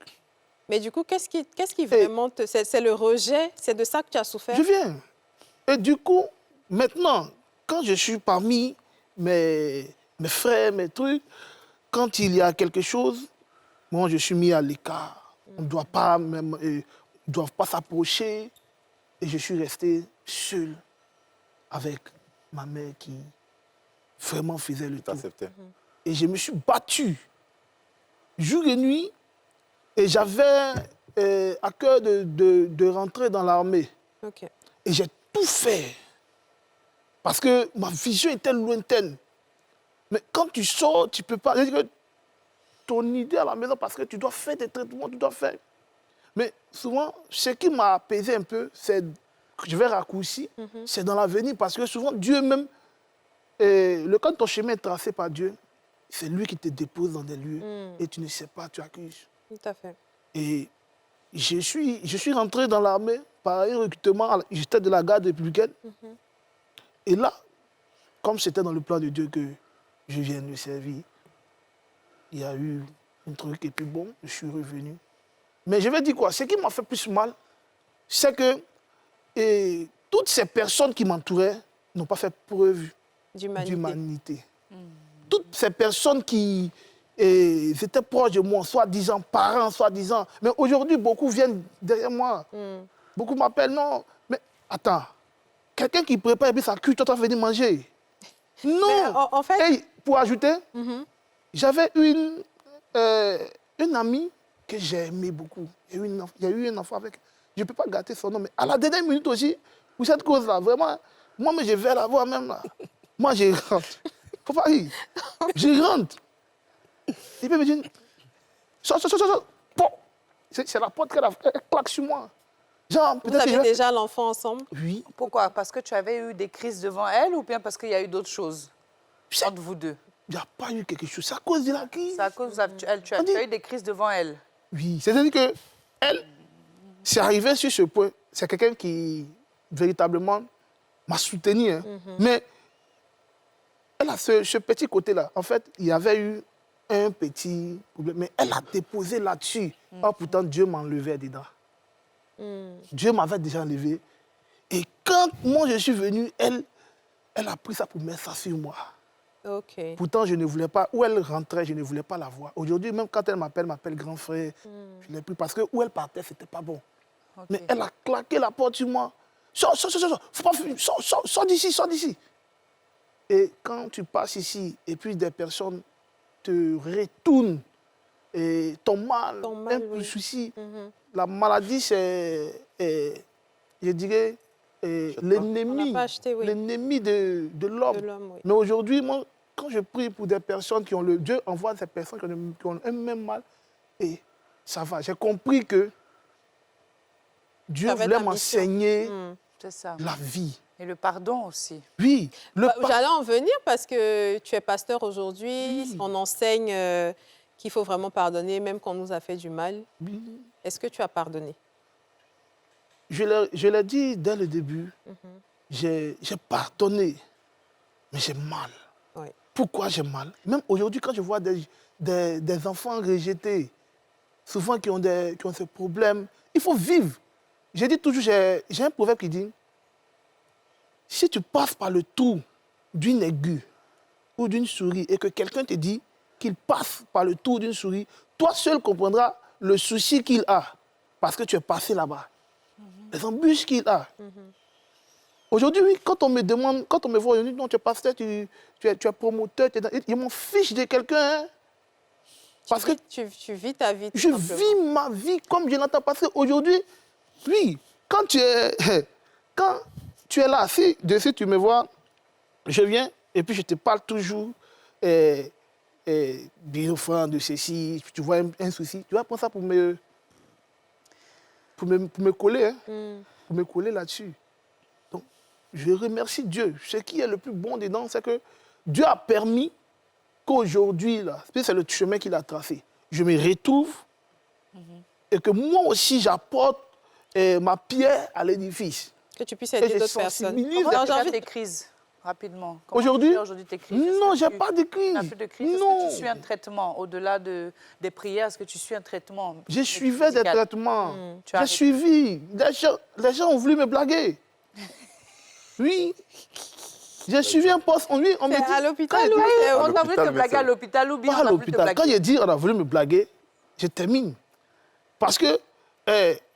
Mais du coup, qu'est-ce qui vraiment te... C'est le rejet? C'est de ça que tu as souffert? Je viens. Et du coup, maintenant, quand je suis parmi mes frères, mes trucs, quand il y a quelque chose, moi, je suis mis à l'écart. On ne doit pas même... ils ne doivent pas s'approcher. Et je suis resté seul avec ma mère qui vraiment faisait le tout. Et je me suis battu jour et nuit. Et j'avais à cœur de rentrer dans l'armée. Okay. Et j'ai tout fait. Parce que ma vision était lointaine. Mais quand tu sors, tu ne peux pas... Ton idée à la maison, parce que tu dois faire des traitements, tu dois faire... Mais souvent, ce qui m'a apaisé un peu, c'est que je vais raccourcir, c'est dans l'avenir. Parce que souvent, Dieu même... quand ton chemin est tracé par Dieu, c'est lui qui te dépose dans des lieux. Et tu ne sais pas, tu accuses. Tout à fait. Et je suis rentré dans l'armée par un recrutement. J'étais de la garde républicaine. Et là, comme c'était dans le plan de Dieu que je viens de servir, il y a eu un truc. Et puis bon, je suis revenu. Mais je vais dire quoi? Ce qui m'a fait plus mal, c'est que toutes ces personnes qui m'entouraient n'ont pas fait preuve d'humanité. Toutes ces personnes qui étaient proches de moi, soi-disant parents, soi-disant. Mais aujourd'hui, beaucoup viennent derrière moi. Beaucoup m'appellent, non. Mais attends, quelqu'un qui prépare et puis ça cuit, toi, tu vas venir manger. Non. Mais en fait... Et pour ajouter, j'avais une amie que j'ai aimée beaucoup. Il y a eu un enfant avec. Je ne peux pas gâter son nom, mais à la dernière minute aussi, pour cette cause-là, vraiment, moi, mais je vais la voir même là. Moi, je rentre. Faut pas rire. Je rentre. Et puis, elle me dit, sors. Bon. C'est la porte qu'elle claque sur moi. Genre, Vous avez déjà l'enfant ensemble? Oui. Pourquoi? Parce que tu avais eu des crises devant elle ou bien parce qu'il y a eu d'autres choses entre vous deux? Il n'y a pas eu quelque chose. C'est à cause de la crise. C'est à cause tu as eu des crises devant elle? Oui. C'est-à-dire que elle, c'est arrivé sur ce point. C'est quelqu'un qui, véritablement, m'a soutenu. Hein. Mais elle a ce petit côté-là. En fait, il y avait eu un petit problème. Mais elle a déposé là-dessus. Or, pourtant, Dieu m'enlevait dedans. Dieu m'avait déjà enlevé. Et quand moi, je suis venu, elle a pris ça pour mettre ça sur moi. Ok. Pourtant, je ne voulais pas, où elle rentrait, je ne voulais pas la voir. Aujourd'hui, même quand elle m'appelle grand frère, je l'ai pris parce que où elle partait, c'était pas bon. Okay. Mais elle a claqué la porte sur moi. Sors, faut pas, sors d'ici. Et quand tu passes ici, et puis des personnes te retournent et ton mal, un peu souci, la maladie, c'est, je dirais, l'ennemi de l'homme. Oui. Mais aujourd'hui, moi, quand je prie pour des personnes qui ont le... Dieu envoie ces personnes qui ont un même mal, et ça va. J'ai compris que Dieu voulait m'enseigner la vie. Et le pardon aussi. Oui. J'allais en venir parce que tu es pasteur aujourd'hui. Oui. On enseigne qu'il faut vraiment pardonner, même quand on nous a fait du mal. Oui. Est-ce que tu as pardonné? Je l'ai dit dès le début. J'ai pardonné, mais j'ai mal. Oui. Pourquoi j'ai mal? Même aujourd'hui, quand je vois des enfants rejetés, souvent qui ont ce problème, il faut vivre. J'ai dit toujours, j'ai un proverbe qui dit, si tu passes par le trou d'une aiguille ou d'une souris et que quelqu'un te dit qu'il passe par le trou d'une souris, toi seul comprendras le souci qu'il a parce que tu es passé là-bas. Les embûches qu'il a. Aujourd'hui, oui, quand on me demande, quand on me voit, on dit non, tu es pasteur, tu es promoteur, ils m'en fichent de quelqu'un. Hein? Parce que tu vis ta vie. Je vis ma vie comme je l'entends. Parce qu'aujourd'hui, oui, quand tu es là, si dessus tu me vois, je viens et puis je te parle toujours, Biofran de ceci, tu vois un souci, tu vas prendre ça pour me coller, hein, pour me coller là-dessus. Donc, je remercie Dieu. Ce qui est le plus bon dedans, c'est que Dieu a permis qu'aujourd'hui, là, c'est le chemin qu'il a tracé, je me retrouve et que moi aussi, j'apporte ma pierre à l'édifice. Que tu puisses aider d'autres personnes. Comment tu as tes crises, rapidement? Aujourd'hui, tes crises? Non, je n'ai pas de crise. Tu n'as plus de crise. Est-ce que tu suis un traitement au-delà des prières? Est-ce que tu suis un traitement? J'ai suivi des traitements. J'ai suivi. Les gens ont voulu me blaguer. Oui. J'ai suivi un poste. On me dit... à l'hôpital ou on a voulu te blaguer à l'hôpital ou bien pas à l'hôpital. Quand il dit on a voulu me blaguer, je termine. Parce que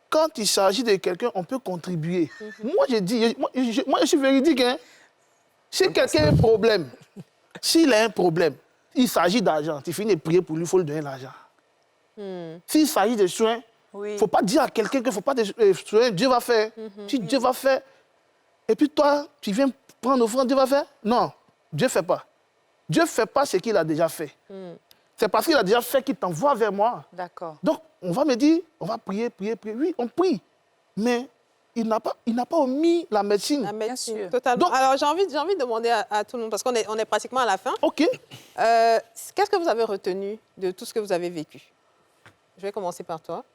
quand il s'agit de quelqu'un, on peut contribuer. Moi, je suis véridique. Hein. Si quelqu'un a un problème, s'il a un problème, il s'agit d'argent, tu finis de prier pour lui, il faut lui donner l'argent. S'il s'agit de soins, il ne faut pas dire à quelqu'un qu'il ne faut pas de soins, Dieu va faire. Si Dieu va faire, et puis toi, tu viens prendre offrande, Dieu va faire? Non, Dieu ne fait pas. Dieu ne fait pas ce qu'il a déjà fait. C'est parce qu'il a déjà fait qu'il t'envoie vers moi. D'accord. Donc, on va me dire, on va prier. Oui, on prie. Mais il n'a pas omis la médecine. La médecine, totalement. Donc, alors, j'ai envie de demander à tout le monde, parce qu'on est pratiquement à la fin. OK. Qu'est-ce que vous avez retenu de tout ce que vous avez vécu? Je vais commencer par toi.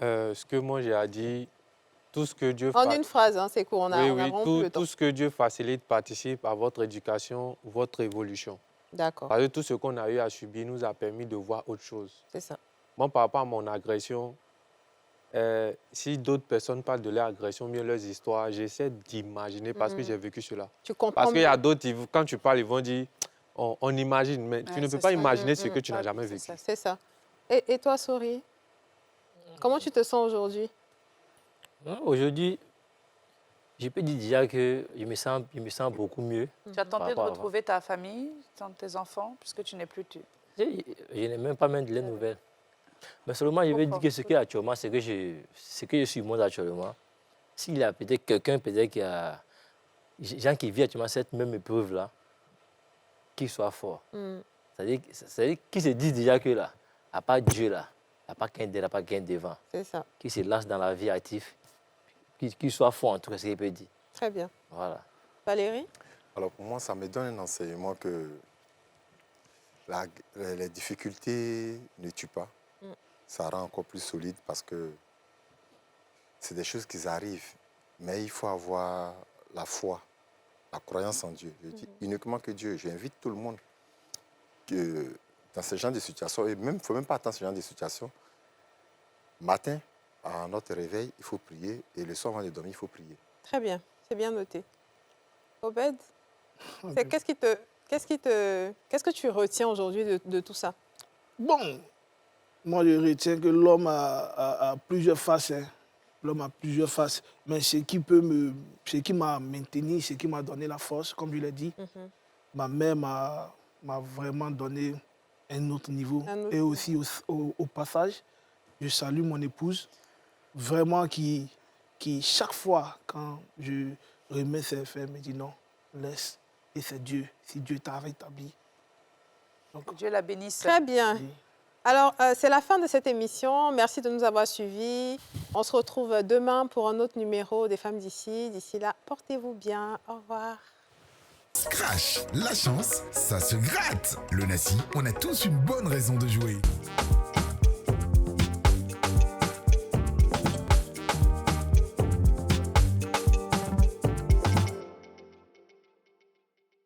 Ce que moi j'ai à dire, tout ce que Dieu En une phrase, hein, c'est court, on a vraiment plus le temps. Tout ce que Dieu facilite participe à votre éducation, votre évolution. D'accord. Parce que tout ce qu'on a eu à subir nous a permis de voir autre chose. C'est ça. Moi, par rapport à mon agression, si d'autres personnes parlent de leur agression, mieux leurs histoires, j'essaie d'imaginer parce que j'ai vécu cela. Tu comprends Parce qu'il y a mieux. d'autres, quand tu parles, ils vont dire, on imagine, mais tu ne peux c'est pas ça. imaginer ce que tu n'as jamais vécu. C'est ça. Et toi, Sori, comment tu te sens aujourd'hui? Aujourd'hui, je peux dire déjà que je me sens beaucoup mieux. Tu as tenté Par de rapport à retrouver ta famille, tes enfants, puisque tu n'es plus... Je n'ai même pas même de les nouvelles. Mais seulement, je vais dire que ce que actuellement, ce que je suis moi actuellement, s'il y a peut-être quelqu'un, peut-être qui a des gens qui vivent actuellement cette même épreuve-là, qu'ils soient forts. C'est-à-dire qu'ils se disent déjà que là, à part Dieu là, à part qu'un derrière, à part qu'un devant, C'est ça. qui se lancent dans la vie active, qu'ils soient forts en tout cas, c'est ce qu'il peut dire. Très bien. Voilà. Valérie? Alors pour moi, ça me donne un enseignement que les difficultés ne tuent pas. Ça rend encore plus solide parce que c'est des choses qui arrivent. Mais il faut avoir la foi, la croyance en Dieu. Je dis uniquement que Dieu. J'invite tout le monde que dans ce genre de situation, et même, il ne faut même pas attendre ce genre de situation, matin, à notre réveil, il faut prier, et le soir avant de dormir, il faut prier. Très bien. C'est bien noté. Obed, Ok. qu'est-ce que tu retiens aujourd'hui de tout ça? Bon, moi je retiens que l'homme a plusieurs faces. Hein. L'homme a plusieurs faces. Mais ce qui m'a maintenu, ce qui m'a donné la force, comme je l'ai dit, ma mère m'a vraiment donné un autre niveau. Un autre Et aussi au passage, je salue mon épouse, vraiment qui chaque fois quand je remets ses faits, me dit non, laisse. Et c'est Dieu, si Dieu t'a rétabli. Donc, Dieu la bénisse. Très bien. oui. Alors, c'est la fin de cette émission. Merci de nous avoir suivis. On se retrouve demain pour un autre numéro des Femmes d'ici. D'ici là, portez-vous bien. Au revoir. Scratch, la chance, ça se gratte. Le Nassi, on a tous une bonne raison de jouer.